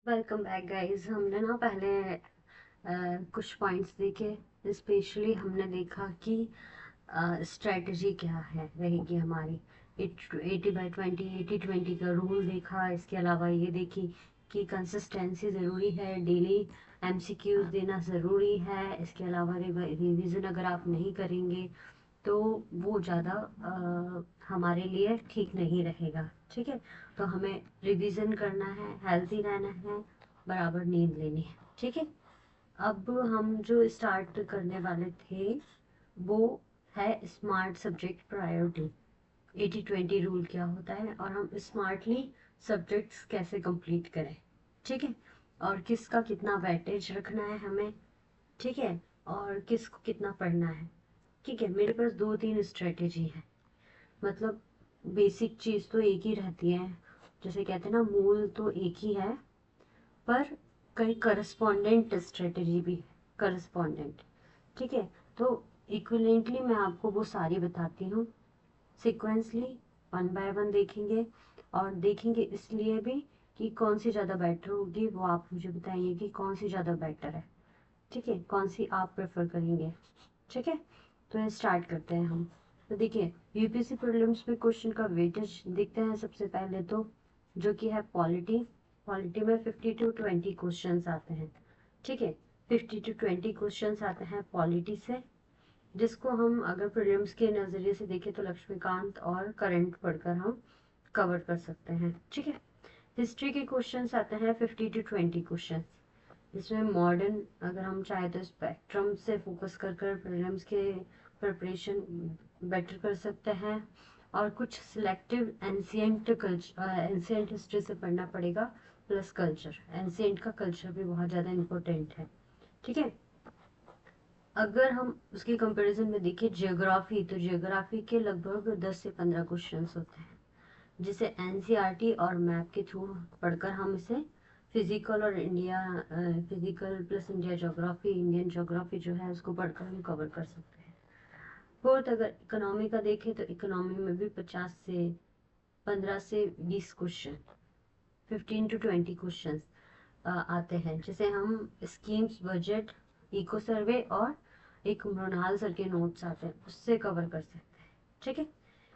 Welcome back guys. हमने ना पहले कुछ पॉइंट्स देखे। स्पेशली हमने देखा कि स्ट्रेटजी क्या है रहेगी हमारी। 80/20, 80/20 का रूल देखा। इसके अलावा ये देखी कि कंसिस्टेंसी ज़रूरी है, डेली एमसीक्यूज देना ज़रूरी है। इसके अलावा रिवीजन अगर आप नहीं करेंगे तो वो ज़्यादा हमारे लिए ठीक नहीं रहेगा। ठीक है, तो हमें रिवीजन करना है, हेल्थी रहना है, बराबर नींद लेनी है। ठीक है, अब हम जो स्टार्ट करने वाले थे वो है स्मार्ट सब्जेक्ट प्रायोरिटी। 80/20 रूल क्या होता है और हम स्मार्टली सब्जेक्ट्स कैसे कंप्लीट करें। ठीक है, और किसका कितना वेटेज रखना है हमें। ठीक है, और किसको कितना पढ़ना है। ठीक है, मेरे पास 2-3 स्ट्रेटेजी है। मतलब बेसिक चीज़ तो एक ही रहती है, जैसे कहते हैं ना, मूल तो एक ही है, पर कई करस्पॉन्डेंट स्ट्रेटेजी भी है। करस्पॉन्डेंट, ठीक है। तो इक्विवेलेंटली मैं आपको वो सारी बताती हूँ। सिक्वेंसली वन बाय वन देखेंगे, और देखेंगे इसलिए भी कि कौन सी ज़्यादा बेटर होगी, वो आप मुझे बताइए कि कौन सी ज़्यादा बेटर है। ठीक है, कौन सी आप प्रेफर करेंगे। ठीक है, तो ये स्टार्ट करते हैं हम। तो देखिए, यूपीएससी प्रीलिम्स में क्वेश्चन का वेटेज देखते हैं सबसे पहले तो, जो कि है पॉलिटी। पॉलिटी में 50-20 क्वेश्चन आते हैं। ठीक है, 50-20 क्वेश्चन आते हैं पॉलिटी से, जिसको हम अगर प्रीलिम्स के नज़रिए से देखें तो लक्ष्मीकांत और करंट पढ़कर हम कवर कर सकते हैं। ठीक है, हिस्ट्री के क्वेश्चंस आते हैं 50-20 क्वेश्चन। इसमें मॉडर्न अगर हम चाहे तो स्पेक्ट्रम से फोकस कर कर प्रीलिम्स के प्रिपरेशन बेटर कर सकते हैं। और कुछ selective ancient culture, ancient history से पढ़ना पड़ेगा, प्लस कल्चर। एंशियंट का कल्चर भी बहुत ज़्यादा इम्पोर्टेंट है। ठीक है, अगर हम उसके कंपैरिजन में देखें जियोग्राफी, तो जियोग्राफी के लगभग 10 से 15 क्वेश्चन होते हैं, जिसे एनसीईआरटी और मैप के थ्रू पढ़कर हम इसे फिजिकल और India, physical plus India geography, Indian geography जो है उसको पढ़कर हम कवर कर सकते हैं। फोर्थ, अगर इकोनॉमी का देखें तो इकोनॉमी में भी 15 से 20 क्वेश्चन, 15-20 क्वेश्चन आते हैं, जिसे हम स्कीम्स, बजट, इको सर्वे और एक मृणाल सर के नोट्स आते हैं उससे कवर कर सकते हैं। ठीक है,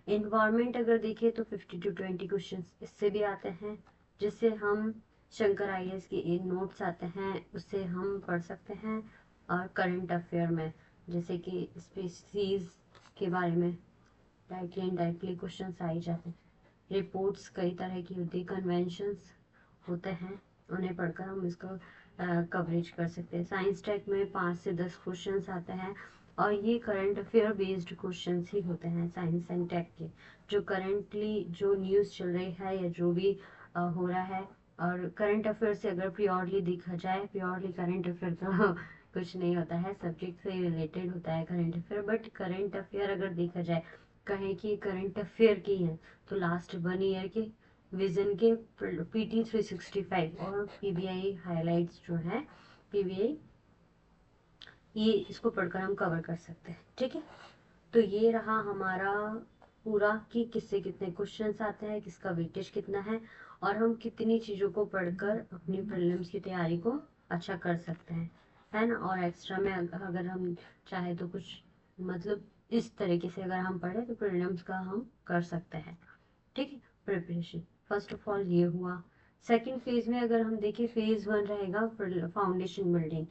इन्वायरमेंट अगर देखें तो 50-20 क्वेश्चन इससे भी आते हैं, जिससे हम शंकर आईएएस के नोट्स आते हैं उससे हम पढ़ सकते हैं। और करंट अफेयर में जैसे कि स्पीसीज के बारे में डायरेक्टली इनडायरेक्टली क्वेश्चन आ ही जाते हैं। रिपोर्ट्स कई तरह की होती है, कन्वेंशंस होते हैं, उन्हें पढ़कर हम इसको कवरेज कर सकते हैं। साइंस टेक में 5 से 10 क्वेश्चंस आते हैं, और ये करंट अफेयर बेस्ड क्वेश्चंस ही होते हैं साइंस एंड टेक के, जो करंटली जो न्यूज़ चल रही है या जो भी हो रहा है। और करंट अफेयर से अगर प्योरली देखा जाए, प्योरली करंट अफेयर तो कुछ नहीं होता है, सब्जेक्ट से रिलेटेड होता है current affair. But current affair अगर देखा जाए, कहें कि करंट अफेयर की है, तो लास्ट 1 ईयर के विजन के पीटी 365 और पीबीआई हाइलाइट्स जो है, पीबीआई, ये इसको पढ़कर हम कवर कर सकते हैं। ठीक है, तो ये रहा हमारा पूरा कि किससे कितने क्वेश्चंस आते हैं, किसका वेटेज कितना है, और हम कितनी चीज़ों को पढ़कर अपनी प्रीलिम्स की तैयारी को अच्छा कर सकते हैं, है ना। और एक्स्ट्रा में अगर हम चाहे तो कुछ, मतलब इस तरीके से अगर हम पढ़े तो प्रीलिम्स का हम कर सकते हैं। ठीक है, प्रिपरेशन फर्स्ट ऑफ ऑल ये हुआ। सेकंड फेज में अगर हम देखें, फेज 1 रहेगा फाउंडेशन बिल्डिंग।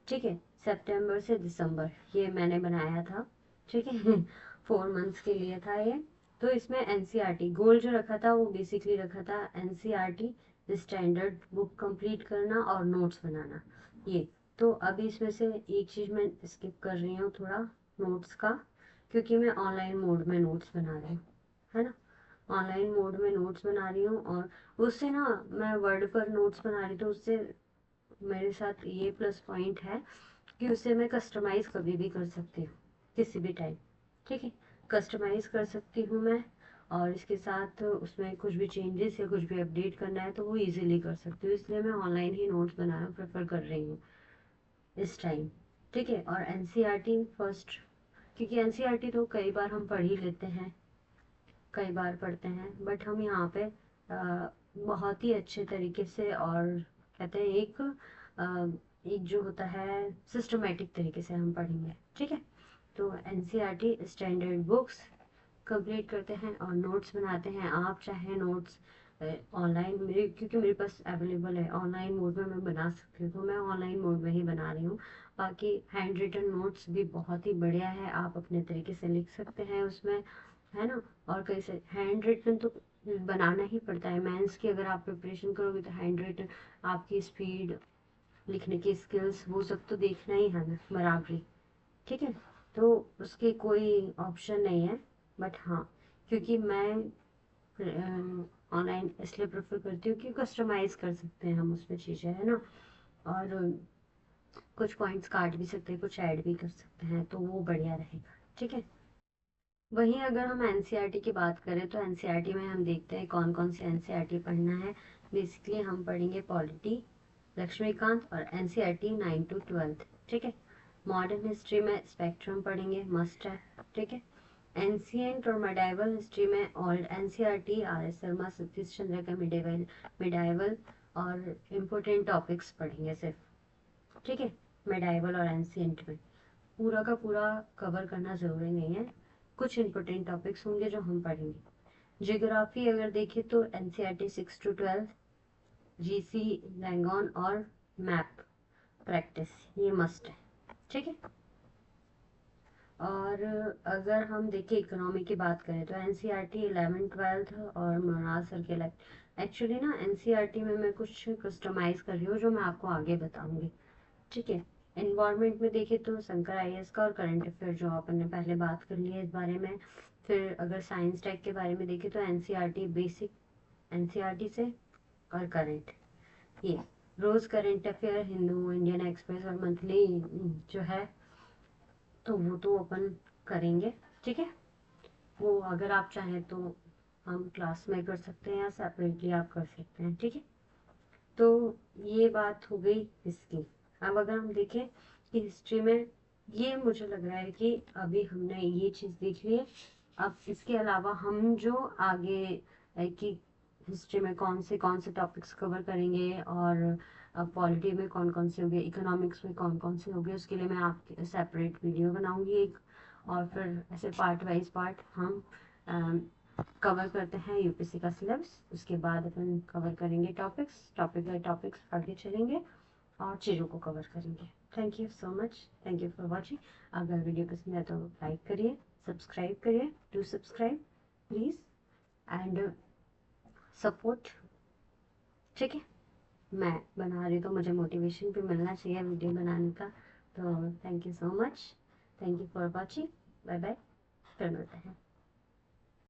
ठीक है, सितंबर से दिसंबर ये मैंने बनाया था। ठीक है, 4 मंथ्स के लिए था ये। तो इसमें एनसीईआरटी गोल जो रखा था वो बेसिकली रखा था एनसीईआरटी स्टैंडर्ड बुक कंप्लीट करना और नोट्स बनाना। ये तो अभी इसमें से एक चीज़ मैं स्किप कर रही हूँ थोड़ा, नोट्स का, क्योंकि मैं ऑनलाइन मोड में नोट्स बना रही हूँ, है ना। ऑनलाइन मोड में नोट्स बना रही हूँ, और उससे ना मैं वर्ड पर नोट्स बना रही, तो उससे मेरे साथ ये प्लस पॉइंट है कि उससे मैं कस्टमाइज़ कभी भी कर सकती हूँ, किसी भी टाइम। ठीक है, कस्टमाइज़ कर सकती हूँ मैं, और इसके साथ उसमें कुछ भी चेंजेस या कुछ भी अपडेट करना है तो वो इजीली कर सकती हूँ, इसलिए मैं ऑनलाइन ही नोट्स बनाना प्रेफर कर रही हूँ इस टाइम। ठीक है, और एनसीईआरटी फर्स्ट, क्योंकि एनसीईआरटी तो कई बार हम पढ़ ही लेते हैं, कई बार पढ़ते हैं, बट हम यहाँ पे बहुत ही अच्छे तरीके से, और कहते हैं एक जो होता है सिस्टमेटिक तरीके से हम पढ़ेंगे, ठीक है। तो एनसीईआरटी स्टैंडर्ड बुक्स कंप्लीट करते हैं और नोट्स बनाते हैं। आप चाहे नोट्स ऑनलाइन, मेरे क्योंकि मेरे पास अवेलेबल है ऑनलाइन मोड में मैं बना सकती हूँ, तो मैं ऑनलाइन मोड में ही बना रही हूँ। बाकी हैंड रिटन नोट्स भी बहुत ही बढ़िया है, आप अपने तरीके से लिख सकते हैं उसमें, है ना। और कैसे हैंड रिटन तो बनाना ही पड़ता है मेंस की, अगर आप प्रिपरेशन करोगे तो हैंड रिटन, आपकी स्पीड, लिखने की स्किल्स, वो सब तो देखना ही है ना बराबरी, ठीक है। तो उसके कोई ऑप्शन नहीं है। बट हाँ, क्योंकि मैं ऑनलाइन इसलिए प्रेफर करती हूँ कि कस्टमाइज कर सकते हैं हम उसमें चीज़ें, है ना। और कुछ पॉइंट्स काट भी सकते हैं, कुछ ऐड भी कर सकते हैं, तो वो बढ़िया रहेगा, ठीक है। वहीं अगर हम एनसीईआरटी की बात करें तो एनसीईआरटी में हम देखते हैं कौन कौन सी एनसीईआरटी पढ़ना है। बेसिकली हम पढ़ेंगे पॉलिटी, लक्ष्मीकांत और एनसीईआरटी 9 to 12, ठीक है। मॉडर्न हिस्ट्री में स्पेक्ट्रम पढ़ेंगे, मस्ट है, ठीक है। एंशिएंट और मिडाइवल हिस्ट्री में old NCERT R S Sharma, Satish Chandra का मिडाइवल और इम्पोर्टेंट टॉपिक्स पढ़ेंगे सिर्फ, ठीक है। मिडाइवल और एंशिएंट में पूरा का पूरा कवर करना ज़रूरी नहीं है, कुछ इंपॉर्टेंट टॉपिक्स होंगे जो हम पढ़ेंगे। जियोग्राफी अगर देखें तो एनसीईआरटी 6 to 12, जीसी, लैंगॉन और मैप प्रैक्टिस, ये मस्ट है, ठीक है। और अगर हम देखें इकोनॉमी की बात करें तो एनसीईआरटी 11th 12th और मोराल सर के एक्चुअली ना एनसीईआरटी में मैं कुछ कस्टमाइज कर रही हूँ जो मैं आपको आगे बताऊंगी, ठीक है। इन्वायरमेंट में देखें तो शंकर आईएएस का और करंट अफेयर जो अपन ने पहले बात कर ली है इस बारे में। फिर अगर साइंस टेक के बारे में देखें तो एनसीईआरटी बेसिक, एनसीईआरटी से और करंट, ये रोज current affair, Hindu, Indian Express और मंथली जो है, तो वो तो अपन करेंगे, ठीक है। वो अगर आप चाहें तो हम क्लास में कर सकते हैं या सेपरेटली आप कर सकते हैं, ठीक है। तो ये बात हो गई इसकी। अब अगर हम देखें कि हिस्ट्री में, ये मुझे लग रहा है कि अभी हमने ये चीज़ देख ली है। अब इसके अलावा हम जो आगे कि हिस्ट्री में कौन से टॉपिक्स कवर करेंगे और पॉलिटी में कौन कौन से हो गए, इकोनॉमिक्स में कौन कौन से हो गए, उसके लिए मैं आपके सेपरेट वीडियो बनाऊंगी एक। और फिर ऐसे पार्ट वाइज पार्ट हम कवर करते हैं यूपीएससी का सिलेबस, उसके बाद अपन कवर करेंगे टॉपिक बाय टॉपिक्स आगे चलेंगे और चीज़ों को कवर करेंगे। Thank you so much, thank you for watching. अगर वीडियो पसंद है तो लाइक करिए, सब्सक्राइब करिए, do subscribe please and support, ठीक है। मैं बना रही तो मुझे मोटिवेशन भी मिलना चाहिए वीडियो बनाने का। तो thank you so much, thank you for watching, bye bye, फिर मिलते हैं।